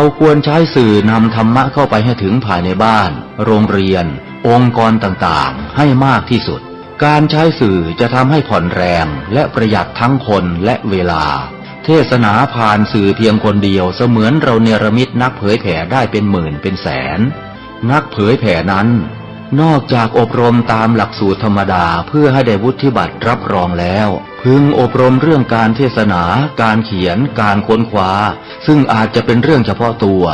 เราควรใช้สื่อนำธรรมะเข้าไปให้ถึงภายในบ้านโรงเรียนองค์กรต่างๆให้มากที่สุดการใช้สื่อจะทำให้ผ่อนแรงและประหยัดทั้งคนและเวลาเทศนาผ่านสื่อเพียงคนเดียวเสมือนเราเนรมิตนักเผยแผ่ได้เป็นหมื่นเป็นแสนนักเผยแผ่นั้นนอกจากอบรมตามหลักสูตรธรรมดาเพื่อให้ได้วุฒิบัตรรับรองแล้วพึงอบรมเรื่องการเทศนาการเขียนการค้นคว้าซึ่งอาจจะเป็นเรื่องเฉพาะตัว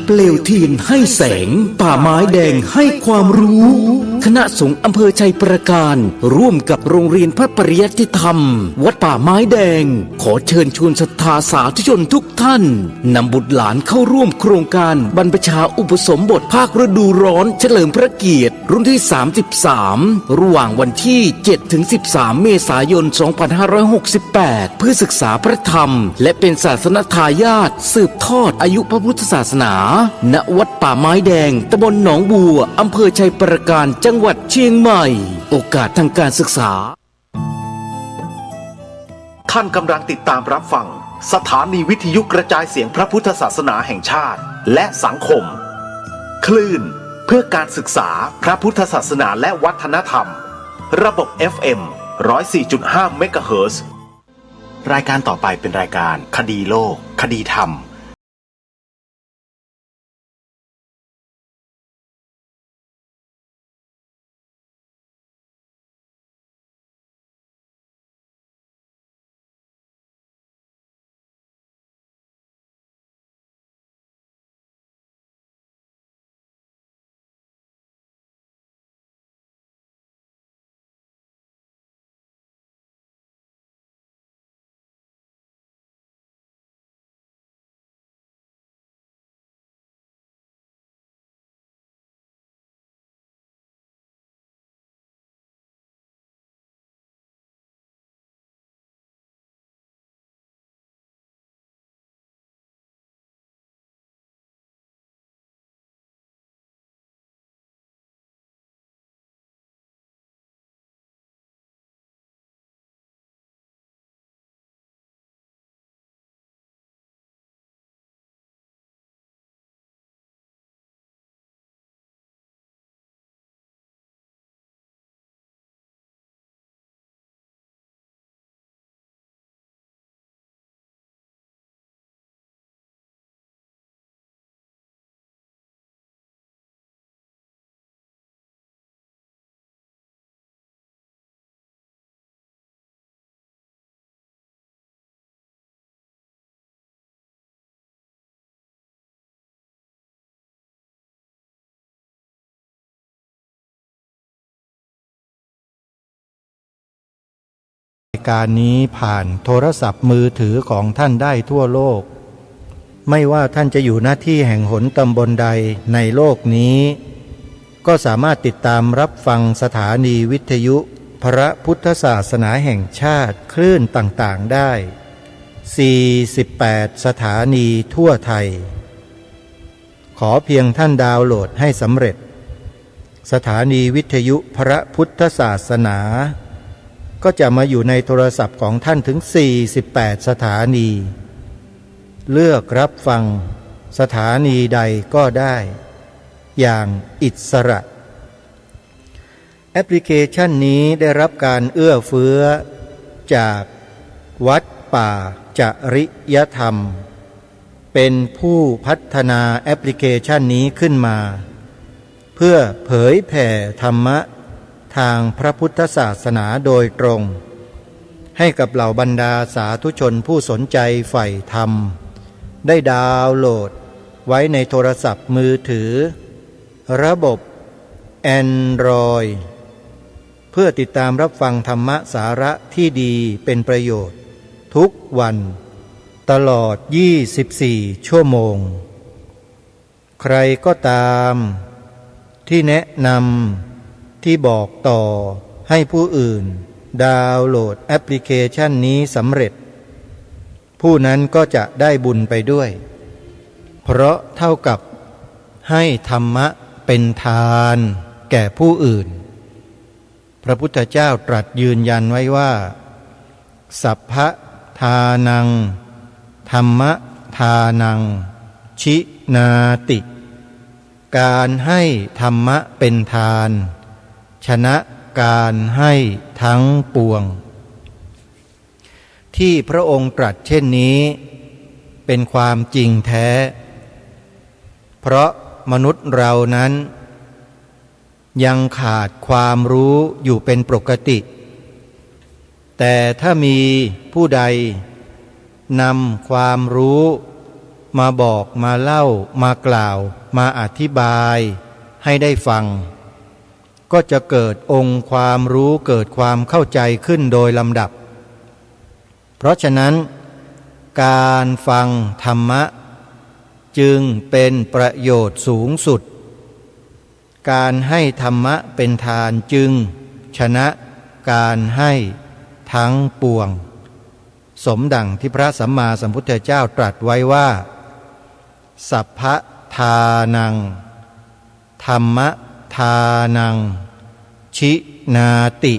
เปลวเทียนให้แสงป่าไม้แดงให้ความรู้คณะสงฆ์อำเภอชัยประการร่วมกับโรงเรียนพระปริยัติธรรมวัดป่าไม้แดงขอเชิญชวนศรัทธาสาธุชนทุกท่านนำบุตรหลานเข้าร่วมโครงการบรรพชาอุปสมบทภาคฤดูร้อนเฉลิมพระเกียรติรุ่นที่33ระหว่างวันที่7-13เมษายน2568เพื่อศึกษาพระธรรมและเป็นศาสนทายาทสืบทอดอายุพระพุทธศาสนาณวัดป่าไม้แดงตำบลหนองบัวอำเภอชัยประการจังหวัดเชียงใหม่โอกาสทางการศึกษาท่านกำลังติดตามรับฟังสถานีวิทยุกระจายเสียงพระพุทธศาสนาแห่งชาติและสังคมคลื่นเพื่อการศึกษาพระพุทธศาสนาและวัฒนธรรมระบบ FM 104.5 เมกะเฮิรตซ์รายการต่อไปเป็นรายการคดีโลกคดีธรรมรายการนี้ผ่านโทรศัพท์มือถือของท่านได้ทั่วโลกไม่ว่าท่านจะอยู่หน้าที่แห่งหนตำบลใดในโลกนี้ก็สามารถติดตามรับฟังสถานีวิทยุพระพุทธศาสนาแห่งชาติคลื่นต่างๆได้48สถานีทั่วไทยขอเพียงท่านดาวน์โหลดให้สำเร็จสถานีวิทยุพระพุทธศาสนาก็จะมาอยู่ในโทรศัพท์ของท่านถึง48สถานีเลือกรับฟังสถานีใดก็ได้อย่างอิสระแอปพลิเคชันนี้ได้รับการเอื้อเฟื้อจากวัดป่าจริยธรรมเป็นผู้พัฒนาแอปพลิเคชันนี้ขึ้นมาเพื่อเผยแผ่ธรรมะทางพระพุทธศาสนาโดยตรงให้กับเหล่าบรรดาสาธุชนผู้สนใจใฝ่ธรรมได้ดาวน์โหลดไว้ในโทรศัพท์มือถือระบบ Android เพื่อติดตามรับฟังธรรมะสาระที่ดีเป็นประโยชน์ทุกวันตลอด24ชั่วโมงใครก็ตามที่แนะนำที่บอกต่อให้ผู้อื่น ดาวน์โหลดแอปพลิเคชันนี้สำเร็จผู้นั้นก็จะได้บุญไปด้วยเพราะเท่ากับให้ธรรมะเป็นทานแก่ผู้อื่นพระพุทธเจ้าตรัสยืนยันไว้ว่าสัพพะทานังธรรมะทานังชินาติการให้ธรรมะเป็นทานชนะการให้ทั้งปวงที่พระองค์ตรัสเช่นนี้เป็นความจริงแท้เพราะมนุษย์เรานั้นยังขาดความรู้อยู่เป็นปกติแต่ถ้ามีผู้ใดนำความรู้มาบอกมาเล่ามากล่าวมาอธิบายให้ได้ฟังก็จะเกิดองค์ความรู้เกิดความเข้าใจขึ้นโดยลำดับเพราะฉะนั้นการฟังธรรมะจึงเป็นประโยชน์สูงสุดการให้ธรรมะเป็นทานจึงชนะการให้ทั้งปวงสมดังที่พระสัมมาสัมพุทธเจ้าตรัสไว้ว่าสัพพะทานังธรรมะทานังชินาติ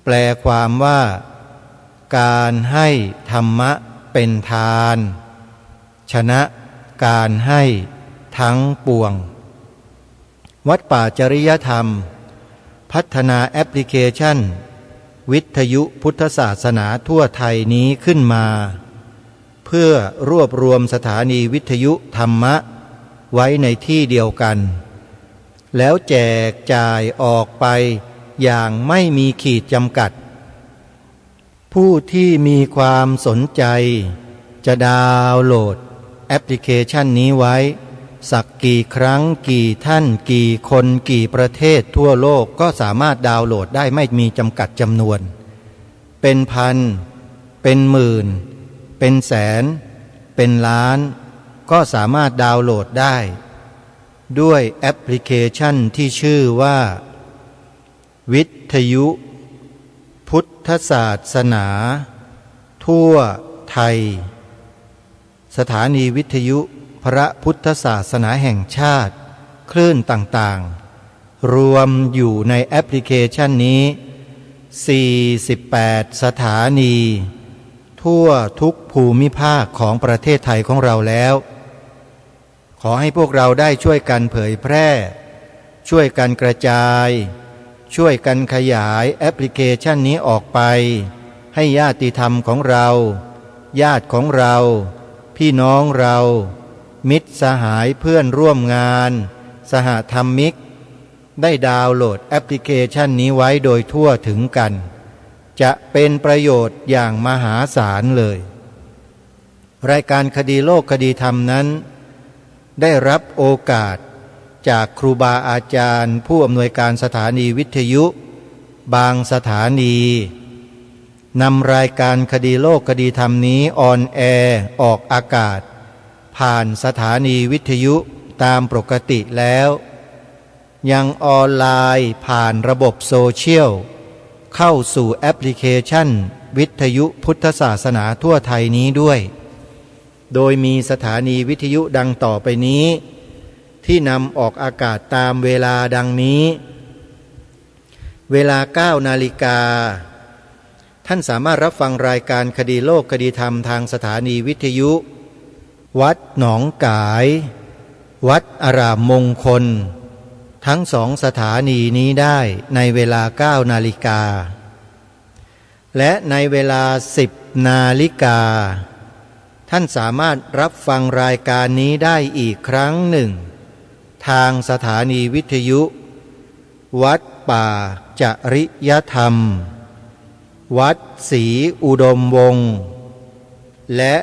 แปลความว่าการให้ธรรมะเป็นทานชนะการให้ทั้งปวงวัดป่าจริยธรรมพัฒนาแอปพลิเคชันวิทยุพุทธศาสนาทั่วไทยนี้ขึ้นมาเพื่อรวบรวมสถานีวิทยุธรรมะไว้ในที่เดียวกันแล้วแจกจ่ายออกไปอย่างไม่มีขีดจำกัดผู้ที่มีความสนใจจะดาวน์โหลดแอปพลิเคชันนี้ไว้สักกี่ครั้งกี่ท่านกี่คนกี่ประเทศทั่วโลกก็สามารถดาวน์โหลดได้ไม่มีจำกัดจำนวนเป็นพันเป็นหมื่นเป็นแสนเป็นล้านก็สามารถดาวน์โหลดได้ด้วยแอปพลิเคชันที่ชื่อว่าวิทยุพุทธศาสนาทั่วไทยสถานีวิทยุพระพุทธศาสนาแห่งชาติคลื่นต่างๆรวมอยู่ในแอปพลิเคชันนี้48สถานีทั่วทุกภูมิภาคของประเทศไทยของเราแล้วขอให้พวกเราได้ช่วยกันเผยแพร่ช่วยกันกระจายช่วยกันขยายแอปพลิเคชันนี้ออกไปให้ญาติธรรมของเราญาติของเราพี่น้องเรามิตรสหายเพื่อนร่วมงานสหธรรมิกได้ดาวน์โหลดแอปพลิเคชันนี้ไว้โดยทั่วถึงกันจะเป็นประโยชน์อย่างมหาศาลเลยรายการคดีโลกคดีธรรมนั้นได้รับโอกาสจากครูบาอาจารย์ผู้อำนวยการสถานีวิทยุบางสถานีนำรายการคดีโลกคดีธรรมนี้ออนแอร์ออกอากาศผ่านสถานีวิทยุตามปกติแล้วยังออนไลน์ผ่านระบบโซเชียลเข้าสู่แอปพลิเคชันวิทยุพุทธศาสนาทั่วไทยนี้ด้วยโดยมีสถานีวิทยุดังต่อไปนี้ที่นำออกอากาศตามเวลาดังนี้เวลา 9 นาฬิกาท่านสามารถรับฟังรายการคดีโลกคดีธรรมทางสถานีวิทยุวัดหนองกายวัดอารามมงคลทั้ง2สถานีนี้ได้ในเวลา 9 นาฬิกาและในเวลา 10 นาฬิกาท่านสามารถรับฟังรายการนี้ได้อีกครั้งหนึ่งทางสถานีวิทยุวัดป่าจริยธรรมวัดศรีอุดมวงศ์และ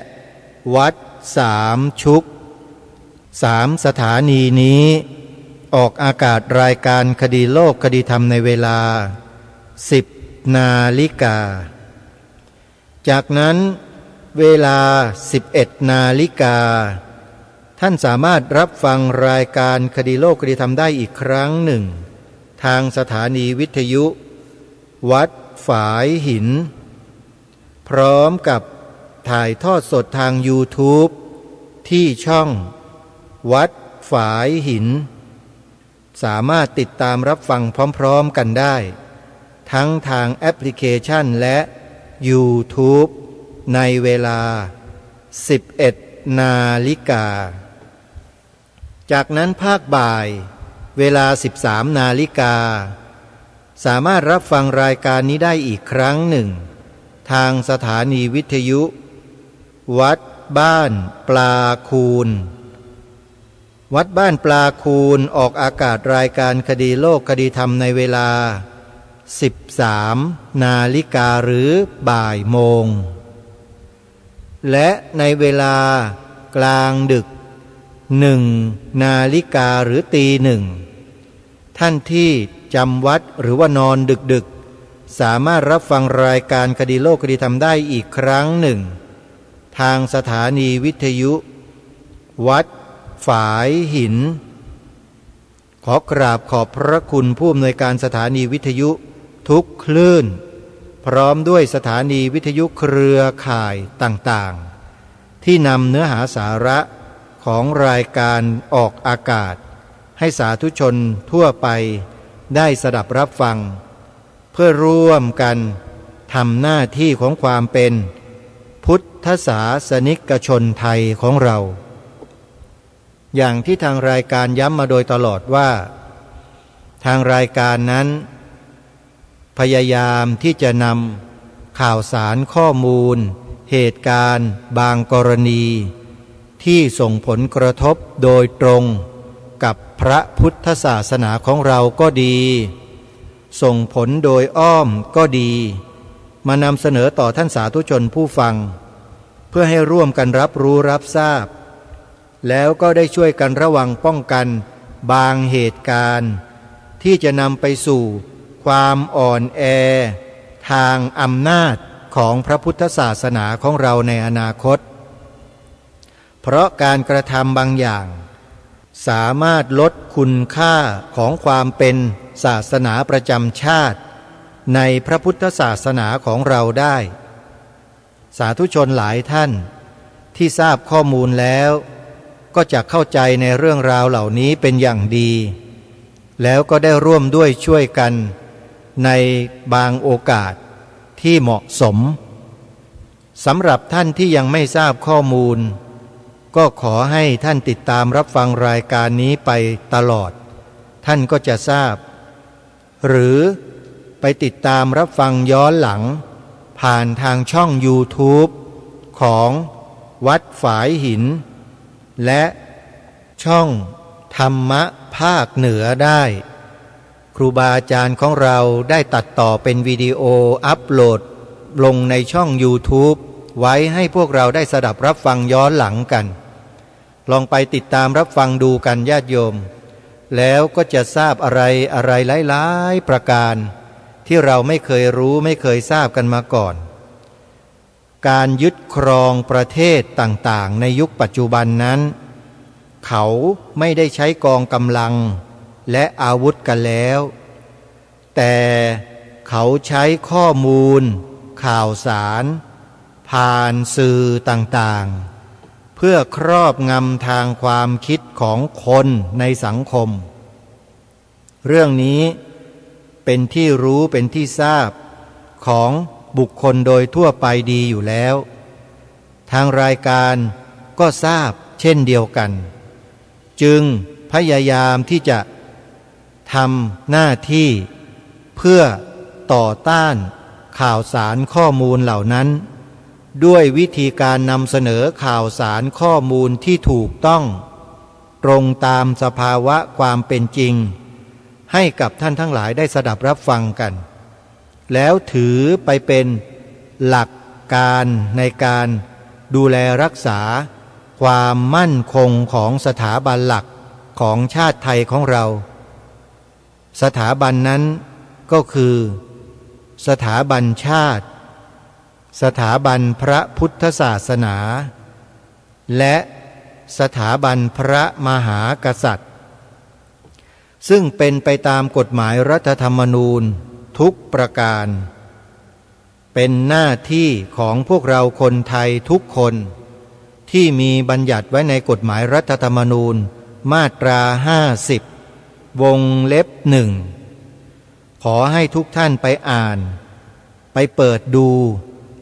วัดสามชุก3สถานีนี้ออกอากาศรายการคดีโลกคดีธรรมในเวลา 10 นาฬิกาจากนั้นเวลา 11 นาฬิกาท่านสามารถรับฟังรายการคดีโลกคดีธรรมได้อีกครั้งหนึ่งทางสถานีวิทยุวัด ฝายหินพร้อมกับถ่ายทอดสดทาง YouTube ที่ช่องวัดฝายหินสามารถติดตามรับฟังพร้อมๆกันได้ทั้งทางแอปพลิเคชันและ YouTube ในเวลา 11 นาฬิกาจากนั้นภาคบ่ายเวลา 13 นาฬิกาสามารถรับฟังรายการนี้ได้อีกครั้งหนึ่งทางสถานีวิทยุวัดบ้านปลาคูนวัดบ้านปลาคูนออกอากาศรายการคดีโลกคดีธรรมในเวลา 13 นาฬิกาหรือบ่ายโมงและในเวลากลางดึก1 นาฬิกาหรือตี 1ท่านที่จำวัดหรือว่านอนดึกๆสามารถรับฟังรายการคดีโลกคดีธรรมได้อีกครั้งหนึ่งทางสถานีวิทยุวัดฝายหินขอกราบขอบพระคุณผู้อำนวยการสถานีวิทยุทุกคลื่นพร้อมด้วยสถานีวิทยุเครือข่ายต่างๆที่นำเนื้อหาสาระของรายการออกอากาศให้สาธุชนทั่วไปได้สดับรับฟังเพื่อร่วมกันทำหน้าที่ของความเป็นพุทธศาสนิกชนไทยของเราอย่างที่ทางรายการย้ำมาโดยตลอดว่าทางรายการนั้นพยายามที่จะนำข่าวสารข้อมูลเหตุการณ์บางกรณีที่ส่งผลกระทบโดยตรงกับพระพุทธศาสนาของเราก็ดีส่งผลโดยอ้อมก็ดีมานำเสนอต่อท่านสาธุชนผู้ฟังเพื่อให้ร่วมกันรับรู้รับทราบแล้วก็ได้ช่วยกันระวังป้องกันบางเหตุการณ์ที่จะนำไปสู่ความอ่อนแอทางอำนาจของพระพุทธศาสนาของเราในอนาคตเพราะการกระทำบางอย่างสามารถลดคุณค่าของความเป็นศาสนาประจำชาติในพระพุทธศาสนาของเราได้สาธุชนหลายท่านที่ทราบข้อมูลแล้วก็จะเข้าใจในเรื่องราวเหล่านี้เป็นอย่างดีแล้วก็ได้ร่วมด้วยช่วยกันในบางโอกาสที่เหมาะสมสำหรับท่านที่ยังไม่ทราบข้อมูลก็ขอให้ท่านติดตามรับฟังรายการนี้ไปตลอดท่านก็จะทราบหรือไปติดตามรับฟังย้อนหลังผ่านทางช่อง YouTube ของวัดฝายหินและช่องธรรมะภาคเหนือได้ครูบาอาจารย์ของเราได้ตัดต่อเป็นวิดีโออัปโหลดลงในช่อง YouTube ไว้ให้พวกเราได้สดับรับฟังย้อนหลังกันลองไปติดตามรับฟังดูกันญาติโยมแล้วก็จะทราบอะไรหลายๆประการที่เราไม่เคยรู้ไม่เคยทราบกันมาก่อนการยึดครองประเทศต่างๆในยุคปัจจุบันนั้นเขาไม่ได้ใช้กองกำลังและอาวุธกันแล้วแต่เขาใช้ข้อมูลข่าวสารผ่านสื่อต่างๆเพื่อครอบงำทางความคิดของคนในสังคมเรื่องนี้เป็นที่รู้เป็นที่ทราบของบุคคลโดยทั่วไปดีอยู่แล้วทางรายการก็ทราบเช่นเดียวกันจึงพยายามที่จะทำหน้าที่เพื่อต่อต้านข่าวสารข้อมูลเหล่านั้นด้วยวิธีการนำเสนอข่าวสารข้อมูลที่ถูกต้องตรงตามสภาวะความเป็นจริงให้กับท่านทั้งหลายได้สดับรับฟังกันแล้วถือไปเป็นหลักการในการดูแลรักษาความมั่นคงของสถาบันหลักของชาติไทยของเราสถาบันนั้นก็คือสถาบันชาติสถาบันพระพุทธศาสนาและสถาบันพระมหากษัตริย์ซึ่งเป็นไปตามกฎหมายรัฐธรรมนูญทุกประการ เป็นหน้าที่ของพวกเราคนไทยทุกคนที่มีบัญญัติไว้ในกฎหมายรัฐธรรมนูญมาตรา50วงเล็บ1ขอให้ทุกท่านไปอ่านไปเปิดดู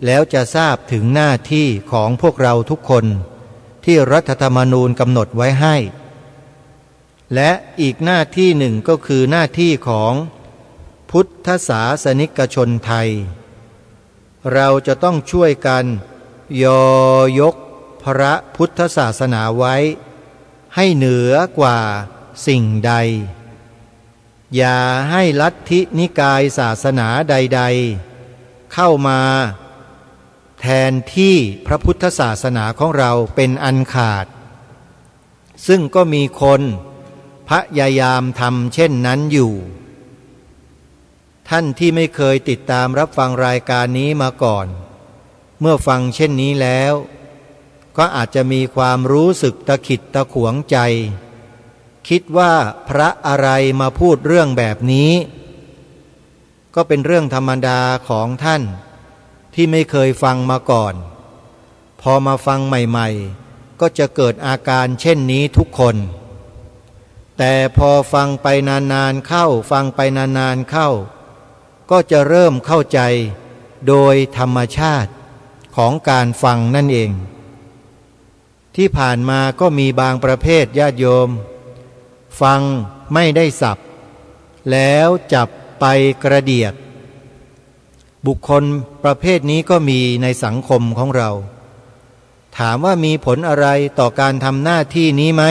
แล้วจะทราบถึงหน้าที่ของพวกเราทุกคนที่รัฐธรรมนูญกำหนดไว้ให้และอีกหน้าที่หนึ่งก็คือหน้าที่ของพุทธศาสนิกชนไทยเราจะต้องช่วยกันยกพระพุทธศาสนาไว้ให้เหนือกว่าสิ่งใดอย่าให้ลัทธินิกายศาสนาใดๆเข้ามาแทนที่พระพุทธศาสนาของเราเป็นอันขาดซึ่งก็มีคนพยายามทำเช่นนั้นอยู่ท่านที่ไม่เคยติดตามรับฟังรายการนี้มาก่อนเมื่อฟังเช่นนี้แล้วก็อาจจะมีความรู้สึกตะขิดตะขวงใจคิดว่าพระอะไรมาพูดเรื่องแบบนี้ก็เป็นเรื่องธรรมดาของท่านที่ไม่เคยฟังมาก่อนพอมาฟังใหม่ๆก็จะเกิดอาการเช่นนี้ทุกคนแต่พอฟังไปนานๆเข้าฟังไปนานๆเข้าก็จะเริ่มเข้าใจโดยธรรมชาติของการฟังนั่นเองที่ผ่านมาก็มีบางประเภทญาติโยมฟังไม่ได้สับแล้วจับไปกระเดียดบุคคลประเภทนี้ก็มีในสังคมของเราถามว่ามีผลอะไรต่อการทำหน้าที่นี้ไหม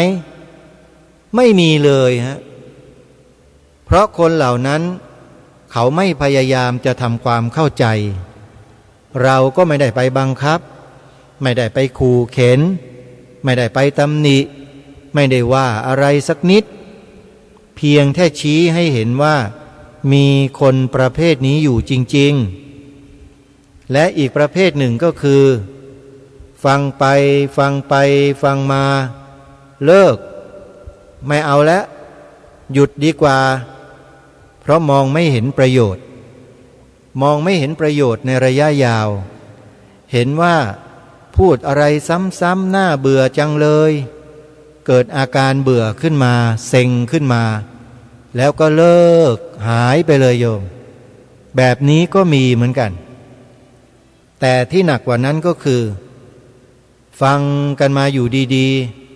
ไม่มีเลยฮะเพราะคนเหล่านั้นเขาไม่พยายามจะทำความเข้าใจเราก็ไม่ได้ไปบังคับไม่ได้ไปขู่เข็นไม่ได้ไปตำหนิไม่ได้ว่าอะไรสักนิดเพียงแค่ชี้ให้เห็นว่ามีคนประเภทนี้อยู่จริงๆและอีกประเภทหนึ่งก็คือฟังไปฟังมาเลิกไม่เอาแล้วหยุดดีกว่าเพราะมองไม่เห็นประโยชน์ในระยะยาวเห็นว่าพูดอะไรซ้ำๆน่าเบื่อจังเลยเกิดอาการเบื่อขึ้นมาเซ็งขึ้นมาแล้วก็เลิกหายไปเลยโยมแบบนี้ก็มีเหมือนกันแต่ที่หนักกว่านั้นก็คือฟังกันมาอยู่ดี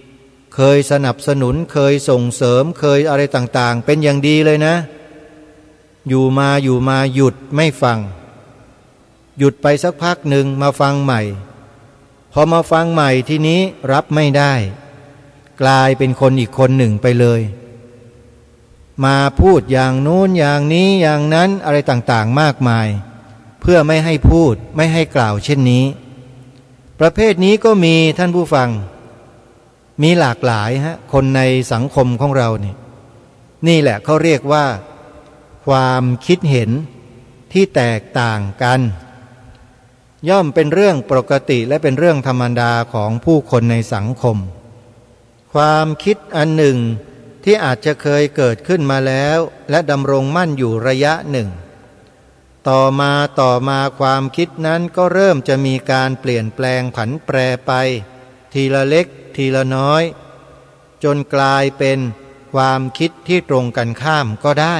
ๆเคยสนับสนุนเคยส่งเสริมเคยอะไรต่างๆเป็นอย่างดีเลยนะอยู่มาหยุดไม่ฟังหยุดไปสักพักหนึ่งมาฟังใหม่พอมาฟังใหม่ทีนี้รับไม่ได้กลายเป็นคนอีกคนหนึ่งไปเลยมาพูดอย่างนู้นอย่างนี้อย่างนั้นอะไรต่างๆมากมายเพื่อไม่ให้พูดไม่ให้กล่าวเช่นนี้ประเภทนี้ก็มีท่านผู้ฟังมีหลากหลายฮะคนในสังคมของเราเนี่ยนี่แหละเขาเรียกว่าความคิดเห็นที่แตกต่างกันย่อมเป็นเรื่องปกติและเป็นเรื่องธรรมดาของผู้คนในสังคมความคิดอันหนึ่งที่อาจจะเคยเกิดขึ้นมาแล้วและดำรงมั่นอยู่ระยะหนึ่งต่อมาความคิดนั้นก็เริ่มจะมีการเปลี่ยนแปลงผันแปรไปทีละเล็กทีละน้อยจนกลายเป็นความคิดที่ตรงกันข้ามก็ได้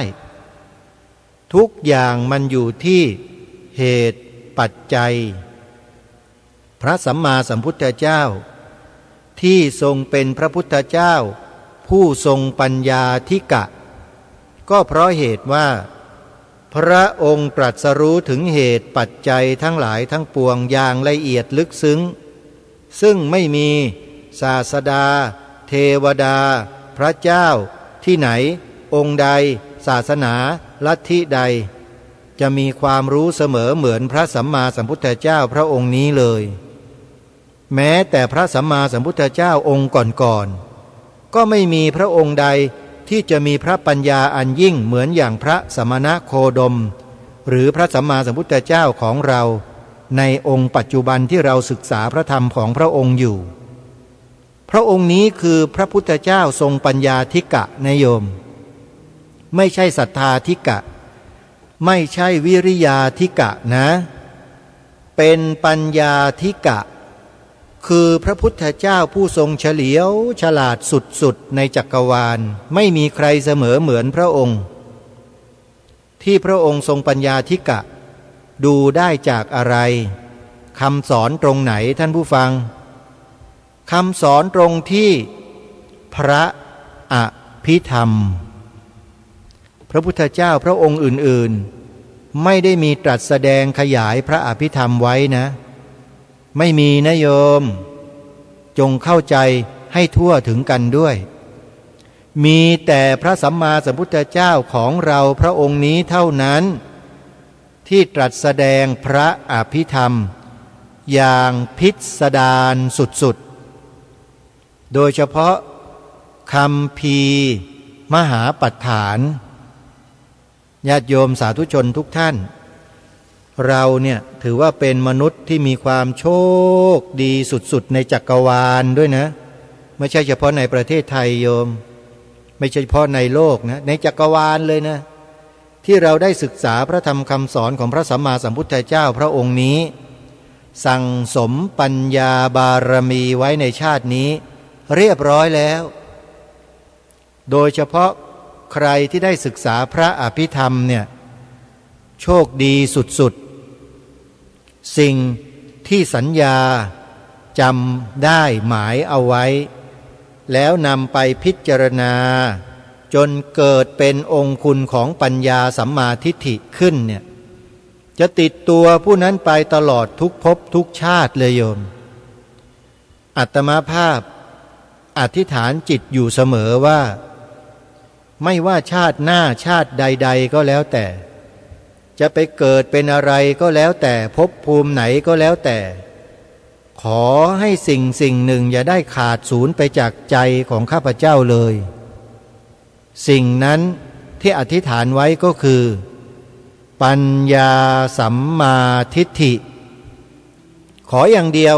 ทุกอย่างมันอยู่ที่เหตุปัจจัยพระสัมมาสัมพุทธเจ้าที่ทรงเป็นพระพุทธเจ้าผู้ทรงปัญญาธิกะก็เพราะเหตุว่าพระองค์ตรัสรู้ถึงเหตุปัจจัยทั้งหลายทั้งปวงอย่างละเอียดลึกซึ้งซึ่งไม่มีศาสดาเทวดาพระเจ้าที่ไหนองค์ใดศาสนาลัทธิใดจะมีความรู้เสมอเหมือนพระสัมมาสัมพุทธเจ้าพระองค์นี้เลยแม้แต่พระสัมมาสัมพุทธเจ้าองค์ก่อนๆก็ไม่มีพระองค์ใดที่จะมีพระปัญญาอันยิ่งเหมือนอย่างพระสมณโคดมหรือพระสัมมาสัมพุทธเจ้าของเราในองค์ปัจจุบันที่เราศึกษาพระธรรมของพระองค์อยู่พระองค์นี้คือพระพุทธเจ้าทรงปัญญาธิกะนะโยมไม่ใช่ศรัทธาธิกะไม่ใช่วิริยาธิกะนะ เป็นปัญญาธิกะคือพระพุทธเจ้าผู้ทรงเฉลียวฉลาดสุดๆในจักรวาลไม่มีใครเสมอเหมือนพระองค์ที่พระองค์ทรงปัญญาธิกะดูได้จากอะไรคำสอนตรงไหนท่านผู้ฟังคำสอนตรงที่พระอภิธรรมพระพุทธเจ้าพระองค์อื่นๆไม่ได้มีตรัสแสดงขยายพระอภิธรรมไว้นะไม่มีนะโยมจงเข้าใจให้ทั่วถึงกันด้วยมีแต่พระสัมมาสัมพุทธเจ้าของเราพระองค์นี้เท่านั้นที่ตรัสแสดงพระอภิธรรมอย่างพิสดารสุดๆโดยเฉพาะคัมภีร์มหาปัฏฐานญาติโยมสาธุชนทุกท่านเราเนี่ยถือว่าเป็นมนุษย์ที่มีความโชคดีสุดๆในจักรวาลด้วยนะไม่ใช่เฉพาะในประเทศไทยโยมไม่ใช่เฉพาะในโลกนะในจักรวาลเลยนะที่เราได้ศึกษาพระธรรมคำสอนของพระสัมมาสัมพุทธเจ้าพระองค์นี้สั่งสมปัญญาบารมีไว้ในชาตินี้เรียบร้อยแล้วโดยเฉพาะใครที่ได้ศึกษาพระอภิธรรมเนี่ยโชคดีสุดๆสิ่งที่สัญญาจำได้หมายเอาไว้แล้วนำไปพิจารณาจนเกิดเป็นองคุณของปัญญาสัมมาทิฏฐิขึ้นเนี่ยจะติดตัวผู้นั้นไปตลอดทุกภพทุกชาติเลยโยมอาตมาภาพอธิษฐานจิตอยู่เสมอว่าไม่ว่าชาติหน้าชาติใดๆก็แล้วแต่จะไปเกิดเป็นอะไรก็แล้วแต่ภพภูมิไหนก็แล้วแต่ขอให้สิ่งหนึ่งอย่าได้ขาดสูญไปจากใจของข้าพเจ้าเลยสิ่งนั้นที่อธิษฐานไว้ก็คือปัญญาสัมมาทิฏฐิขออย่างเดียว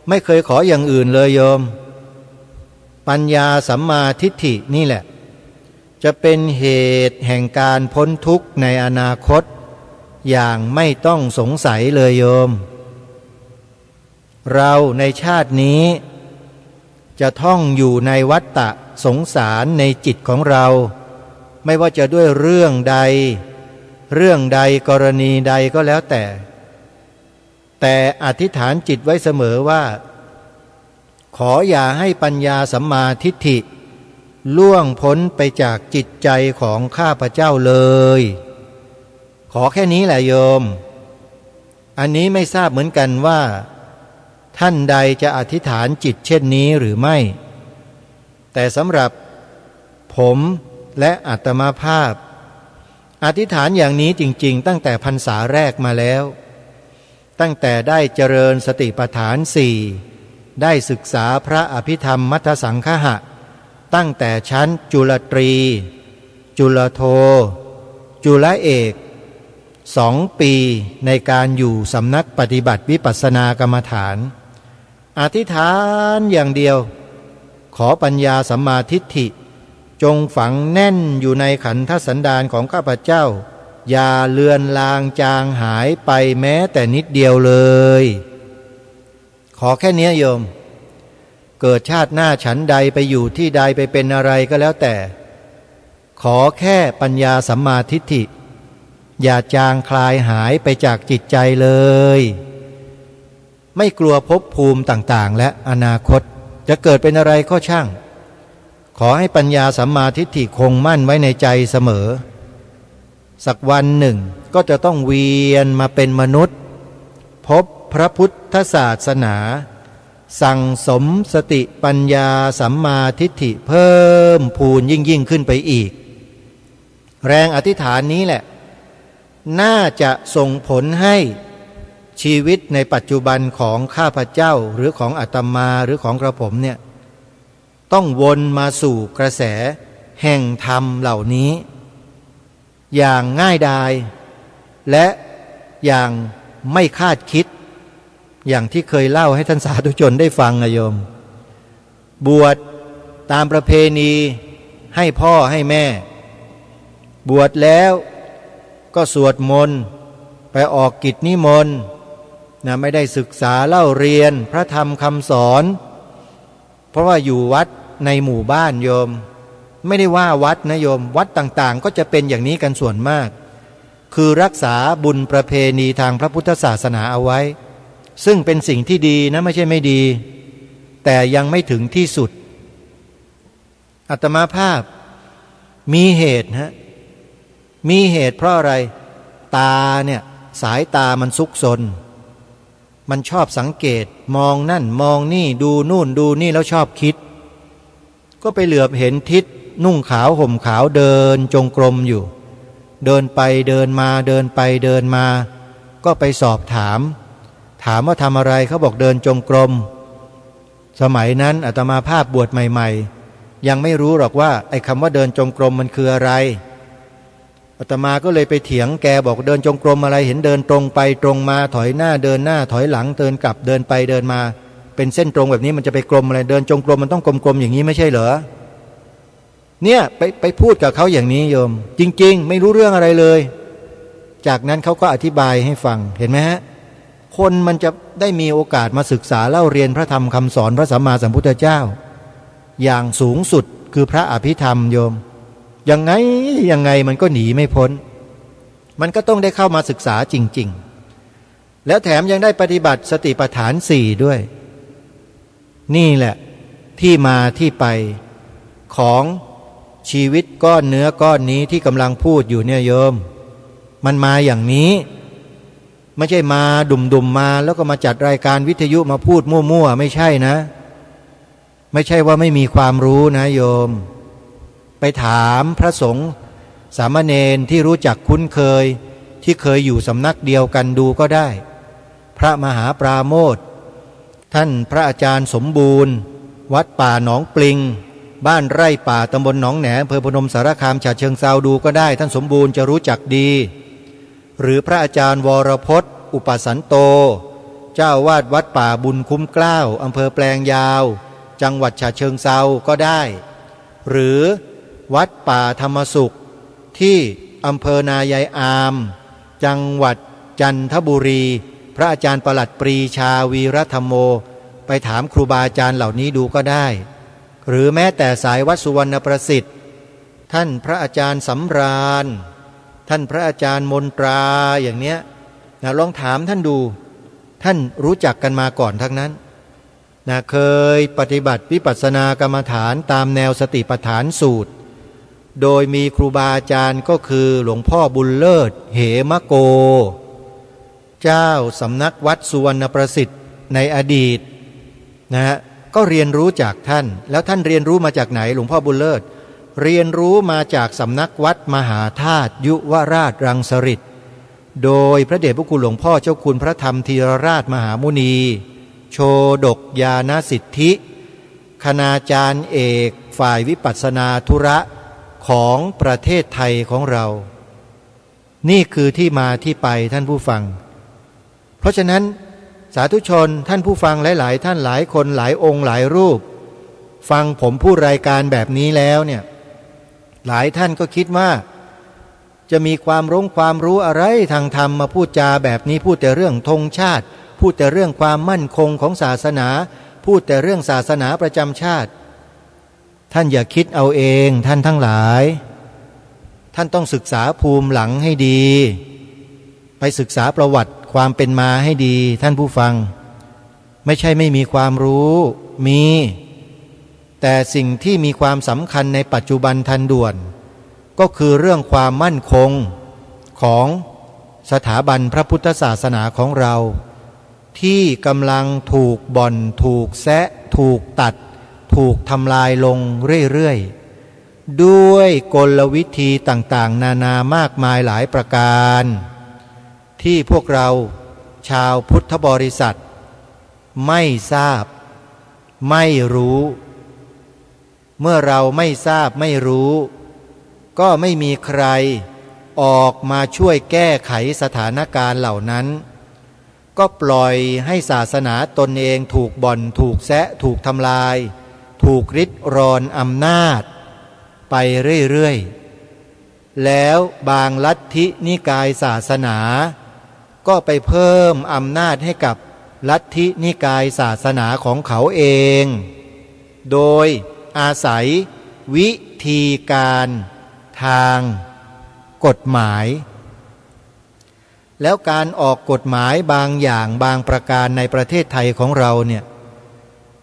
ไม่เคยขออย่างอื่นเลยโยมปัญญาสัมมาทิฏฐินี่แหละจะเป็นเหตุแห่งการพ้นทุกข์ในอนาคตอย่างไม่ต้องสงสัยเลยโยมเราในชาตินี้จะท่องอยู่ในวัฏฏะสงสารในจิตของเราไม่ว่าจะด้วยเรื่องใดกรณีใดก็แล้วแต่อธิษฐานจิตไว้เสมอว่าขออย่าให้ปัญญาสัมมาทิฏฐิล่วงพ้นไปจากจิตใจของข้าพเจ้าเลยขอแค่นี้แหละโยมอันนี้ไม่ทราบเหมือนกันว่าท่านใดจะอธิษฐานจิตเช่นนี้หรือไม่แต่สำหรับผมและอาตมาภาพอธิษฐานอย่างนี้จริงๆตั้งแต่พรรษาแรกมาแล้วตั้งแต่ได้เจริญสติปัฏฐานสี่ได้ศึกษาพระอภิธรรมมัทธสังคหะตั้งแต่ชั้นจุลตรีจุลโทจุลเอก2 ปีในการอยู่สำนักปฏิบัติวิปัสสนากรรมฐานอธิษฐานอย่างเดียวขอปัญญาสัมมาทิฏฐิจงฝังแน่นอยู่ในขันธสันดานของข้าพเจ้าอย่าเลือนลางจางหายไปแม้แต่นิดเดียวเลยขอแค่นี้โยมเกิดชาติหน้าฉันใดไปอยู่ที่ใดไปเป็นอะไรก็แล้วแต่ขอแค่ปัญญาสัมมาทิฏฐิอย่าจางคลายหายไปจากจิตใจเลยไม่กลัวภพภูมิต่างๆและอนาคตจะเกิดเป็นอะไรก็ช่างขอให้ปัญญาสัมมาทิฏฐิคงมั่นไว้ในใจเสมอสักวันหนึ่งก็จะต้องเวียนมาเป็นมนุษย์พบพระพุทธศาสนาสั่งสมสติปัญญาสัมมาทิฏฐิเพิ่มพูนยิ่งขึ้นไปอีกแรงอธิษฐานนี้แหละน่าจะส่งผลให้ชีวิตในปัจจุบันของข้าพเจ้าหรือของอาตมาหรือของกระผมเนี่ยต้องวนมาสู่กระแสแห่งธรรมเหล่านี้อย่างง่ายดายและอย่างไม่คาดคิดอย่างที่เคยเล่าให้ท่านสาธุชนได้ฟังนะโยมบวชตามประเพณีให้พ่อให้แม่บวชแล้วก็สวดมนต์ไปออกกิจนิมนต์ นะไม่ได้ศึกษาเล่าเรียนพระธรรมคำสอนเพราะว่าอยู่วัดในหมู่บ้านโยมไม่ได้ว่าวัดนะโยมวัดต่างๆก็จะเป็นอย่างนี้กันส่วนมากคือรักษาบุญประเพณีทางพระพุทธศาสนาเอาไว้ซึ่งเป็นสิ่งที่ดีนะไม่ใช่ไม่ดีแต่ยังไม่ถึงที่สุดอาตมาภาพมีเหตุมีเหตุเพราะอะไรตาเนี่ยสายตามันซุกซนมันชอบสังเกตมองนั่นมองนี่ดูนู่นดูนี่แล้วชอบคิดก็ไปเหลือบเห็นทิศนุ่งขาวห่มขาวเดินจงกรมอยู่เดินไปเดินมาเดินไปเดินมาก็ไปสอบถามว่าทำอะไรเขาบอกเดินจงกรมสมัยนั้นอาตมาภาพบวชใหม่ๆยังไม่รู้หรอกว่าไอ้คำว่าเดินจงกรมมันคืออะไรอาตมาก็เลยไปเถียงแกบอกเดินจงกรมอะไรเห็นเดินตรงไปตรงมาถอยหน้าเดินหน้าถอยหลังเดินกลับเดินไปเดินมาเป็นเส้นตรงแบบนี้มันจะไปกลมอะไรเดินจงกรมมันต้องกลมๆอย่างนี้ไม่ใช่เหรอเนี่ยไปพูดกับเขาอย่างนี้โยมจริงๆไม่รู้เรื่องอะไรเลยจากนั้นเขาก็อธิบายให้ฟังเห็นไหมฮะคนมันจะได้มีโอกาสมาศึกษาเล่าเรียนพระธรรมคำสอนพระสัมมาสัมพุทธเจ้าอย่างสูงสุดคือพระอภิธรรมโยมยังไงมันก็หนีไม่พ้นมันก็ต้องได้เข้ามาศึกษาจริงๆแล้วแถมยังได้ปฏิบัติสติปัฏฐาน4ด้วยนี่แหละที่มาที่ไปของชีวิตก้อนเนื้อก้อนนี้ที่กำลังพูดอยู่เนี่ยโยมมันมาอย่างนี้ไม่ใช่มาดุ่มมาแล้วก็มาจัดรายการวิทยุมาพูดมั่วๆไม่ใช่นะไม่ใช่ว่าไม่มีความรู้นะโยมไปถามพระสงฆ์สามเณรที่รู้จักคุ้นเคยที่เคยอยู่สำนักเดียวกันดูก็ได้พระมหาปราโมทย์ท่านพระอาจารย์สมบูรณ์วัดป่าหนองปลิงบ้านไร่ป่าตำบลหนองแหนอำเภอพนมสารคามฉะเชิงเทราดูก็ได้ท่านสมบูรณ์จะรู้จักดีหรือพระอาจารย์วรพจน์อุปสันโตเจ้าวาดวัดป่าบุญคุ้มเกล้าอำเภอแปลงยาวจังหวัดฉะเชิงเทราก็ได้หรือวัดป่าธรรมสุขที่อำเภอนายายอามจังหวัดจันทบุรีพระอาจารย์ประหลัดปรีชาวีรธรรมโมไปถามครูบาอาจารย์เหล่านี้ดูก็ได้หรือแม้แต่สายวัดสุวรรณประสิทธิ์ท่านพระอาจารย์สำราญท่านพระอาจารย์มนตราอย่างเนี้ยนะลองถามท่านดูท่านรู้จักกันมาก่อนทั้งนั้นนะเคยปฏิบัติวิปัสสนากรรมฐานตามแนวสติปัฏฐานสูตรโดยมีครูบาอาจารย์ก็คือหลวงพ่อบุญเลิศเหมโกเจ้าสำนักวัดสุวรรณประสิทธิ์ในอดีตนะฮะก็เรียนรู้จากท่านแล้วท่านเรียนรู้มาจากไหนหลวงพ่อบุญเลิศเรียนรู้มาจากสำนักวัดมหาธาตุยุวราชรังสฤษฎ์โดยพระเดชพระคุณหลวงพ่อเจ้าคุณพระธรรมธีรราชมหามุนีโชดกญาณสิทธิคณาจารย์เอกฝ่ายวิปัสสนาธุระของประเทศไทยของเรานี่คือที่มาที่ไปท่านผู้ฟังเพราะฉะนั้นสาธุชนท่านผู้ฟังหลายๆท่านหลายคนหลายองค์หลายรูปฟังผมพูดรายการแบบนี้แล้วเนี่ยหลายท่านก็คิดว่าจะมีความรู้อะไรทางธรรมมาพูดจาแบบนี้พูดแต่เรื่องธงชาติพูดแต่เรื่องความมั่นคงของศาสนาพูดแต่เรื่องศาสนาประจำชาติท่านอย่าคิดเอาเองท่านทั้งหลายท่านต้องศึกษาภูมิหลังให้ดีไปศึกษาประวัติความเป็นมาให้ดีท่านผู้ฟังไม่ใช่ไม่มีความรู้มีแต่สิ่งที่มีความสำคัญในปัจจุบันทันด่วนก็คือเรื่องความมั่นคงของสถาบันพระพุทธศาสนาของเราที่กำลังถูกบ่อนถูกแซะถูกตัดถูกทำลายลงเรื่อยๆด้วยกลวิธีต่างๆนานามากมายหลายประการที่พวกเราชาวพุทธบริษัทไม่ทราบไม่รู้เมื่อเราไม่ทราบไม่รู้ก็ไม่มีใครออกมาช่วยแก้ไขสถานการณ์เหล่านั้นก็ปล่อยให้ศาสนาตนเองถูกบ่อนถูกแซะถูกทำลายถูกริดรอนอำนาจไปเรื่อยๆแล้วบางลัทธินิกายศาสนา ก็ไปเพิ่มอำนาจให้กับลัทธินิกายศาสนาของเขาเอง โดยอาศัยวิธีการทางกฎหมายแล้วการออกกฎหมายบางอย่างบางประการในประเทศไทยของเราเนี่ย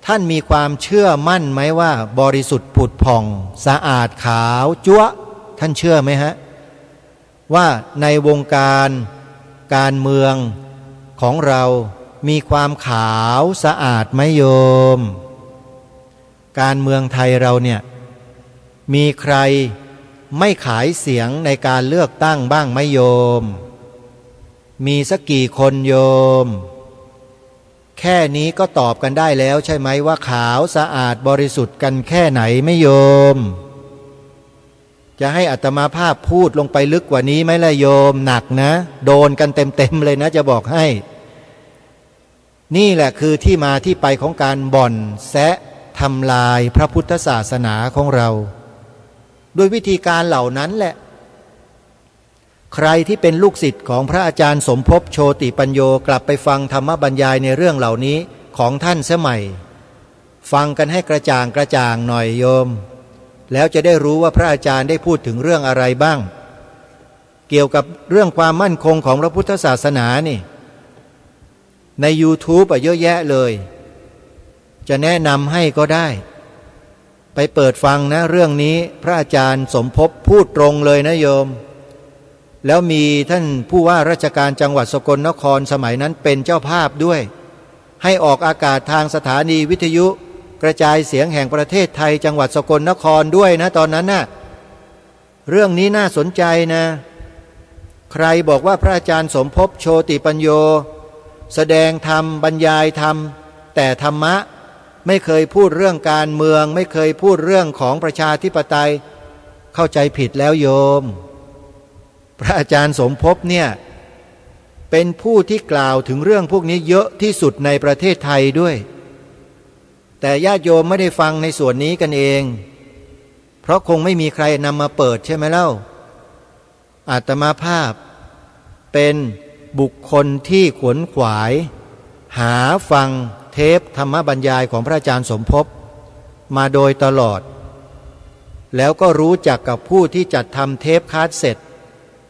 ท่านมีความเชื่อมั่นไหมว่าบริสุทธิ์ผุดผ่องสะอาดขาวจั๊วะท่านเชื่อไหมฮะว่าในวงการเมืองของเรามีความขาวสะอาดไหมโยมการเมืองไทยเราเนี่ยมีใครไม่ขายเสียงในการเลือกตั้งบ้างไหมโยมมีสักกี่คนโยมแค่นี้ก็ตอบกันได้แล้วใช่ไหมว่าขาวสะอาดบริสุทธิ์กันแค่ไหนไม่โยมจะให้อาตมาภาพพูดลงไปลึกกว่านี้ไหมล่ะโยมหนักนะโดนกันเต็มเลยนะจะบอกให้นี่แหละคือที่มาที่ไปของการบ่อนแซะทำลายพระพุทธศาสนาของเราด้วยวิธีการเหล่านั้นแหละใครที่เป็นลูกศิษย์ของพระอาจารย์สมภพโชติปัญโยกลับไปฟังธรรมบรรยายในเรื่องเหล่านี้ของท่านเสียใหม่ฟังกันให้กระจ่างหน่อยโยมแล้วจะได้รู้ว่าพระอาจารย์ได้พูดถึงเรื่องอะไรบ้างเกี่ยวกับเรื่องความมั่นคงของพระพุทธศาสนานี่ใน YouTube เยอะแยะเลยจะแนะนำให้ก็ได้ไปเปิดฟังนะเรื่องนี้พระอาจารย์สมภพพูดตรงเลยนะโยมแล้วมีท่านผู้ว่าราชการจังหวัดสกลนครสมัยนั้นเป็นเจ้าภาพด้วยให้ออกอากาศทางสถานีวิทยุกระจายเสียงแห่งประเทศไทยจังหวัดสกลนครด้วยนะตอนนั้นน่ะเรื่องนี้น่าสนใจนะใครบอกว่าพระอาจารย์สมภพโชติปัญโยแสดงธรรมบรรยายธรรมแต่ธรรมะไม่เคยพูดเรื่องการเมืองไม่เคยพูดเรื่องของประชาธิปไตยเข้าใจผิดแล้วโยมพระอาจารย์สมภพเนี่ยเป็นผู้ที่กล่าวถึงเรื่องพวกนี้เยอะที่สุดในประเทศไทยด้วยแต่ญาติโยมไม่ได้ฟังในส่วนนี้กันเองเพราะคงไม่มีใครนำมาเปิดใช่ไหมเล่าอาตมาภาพเป็นบุคคลที่ขวนขวายหาฟังเทปธรรมบรรยายของพระอาจารย์สมภพมาโดยตลอดแล้วก็รู้จักกับผู้ที่จัดทำเทปคาสเซ็ต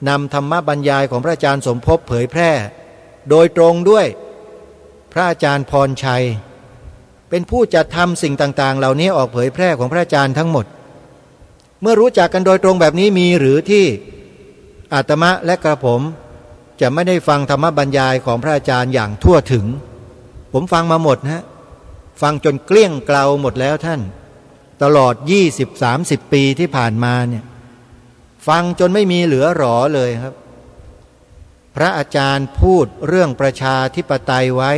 นำธรรมบรรยายของพระอาจารย์สมภพเผยแพร่โดยตรงด้วยพระอาจารย์พรชัยเป็นผู้จัดทำสิ่งต่างๆเหล่านี้ออกเผยแพร่ของพระอาจารย์ทั้งหมดเมื่อรู้จักกันโดยตรงแบบนี้มีหรือที่อาตมะและกระผมจะไม่ได้ฟังธรรมบรรยายของพระอาจารย์อย่างทั่วถึงผมฟังมาหมดนะฟังจนเกลี้ยงเกลาหมดแล้วท่านตลอด20-30 ปีที่ผ่านมาเนี่ยฟังจนไม่มีเหลือหรอเลยครับพระอาจารย์พูดเรื่องประชาธิปไตยไว้